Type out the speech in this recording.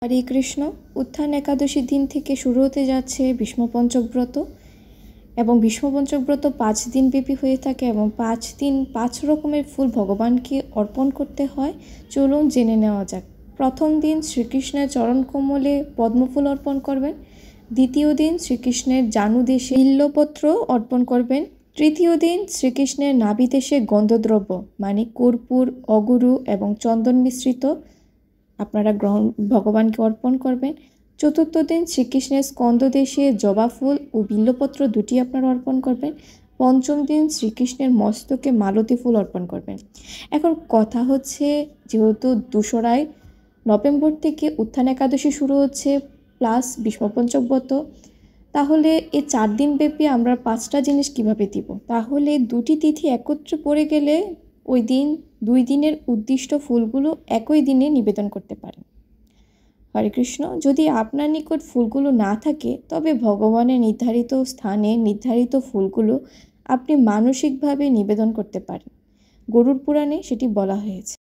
হরে কৃষ্ণ। উত্থান একাদশীর দিন থেকে শুরু হতে যাচ্ছে ভীষ্মপঞ্চক ব্রত এবং ভীষ্মপঞ্চক ব্রত 5 দিন ব্যাপী হয়ে থাকে এবং 5 দিন 5 রকমের ফুল ভগবানকে অর্পণ করতে হয়। চলুন জেনে নেওয়া যাক। প্রথম দিন শ্রীকৃষ্ণের চরণকমলে পদ্মফুল অর্পণ করবেন। দ্বিতীয় দিন শ্রীকৃষ্ণের জানুদেশে বিল্বপত্র অর্পণ করবেন। তৃতীয় দিন শ্রীকৃষ্ণের নাভিদেশে গন্ধদ্রব্য মানে কর্পূর, অগুরু এবং চন্দন মিশ্রিত আপনারা ভগবানকে অর্পণ করবেন। চতুর্থ দিন শ্রীকৃষ্ণের স্কন্দদেশে জবা ফুল ও বিল্বপত্র দুটি আপনারা অর্পণ করবেন। পঞ্চম দিন শ্রীকৃষ্ণের মস্তকে মালতী ফুল অর্পণ করবেন। এখন কথা হচ্ছে, যেহেতু 2 নভেম্বর থেকে উত্থান একাদশী শুরু হচ্ছে প্লাস ভীষ্মপঞ্চক ব্রত, তাহলে এই 4 দিন ব্যাপী আমরা 5টা জিনিস কিভাবে দিব? তাহলে 2টি তিথি একত্রে পড়ে গেলে ওই দিন 2 দিনের উদ্দিষ্ট ফুলগুলো একই দিনে নিবেদন করতে পারেন। হরে কৃষ্ণ। যদি আপনার নিকট ফুলগুলো না থাকে তবে ভগবানের নির্ধারিত স্থানে নির্ধারিত ফুলগুলো আপনি মানসিকভাবে নিবেদন করতে পারেন। গরুড় পুরাণে সেটি বলা হয়েছে।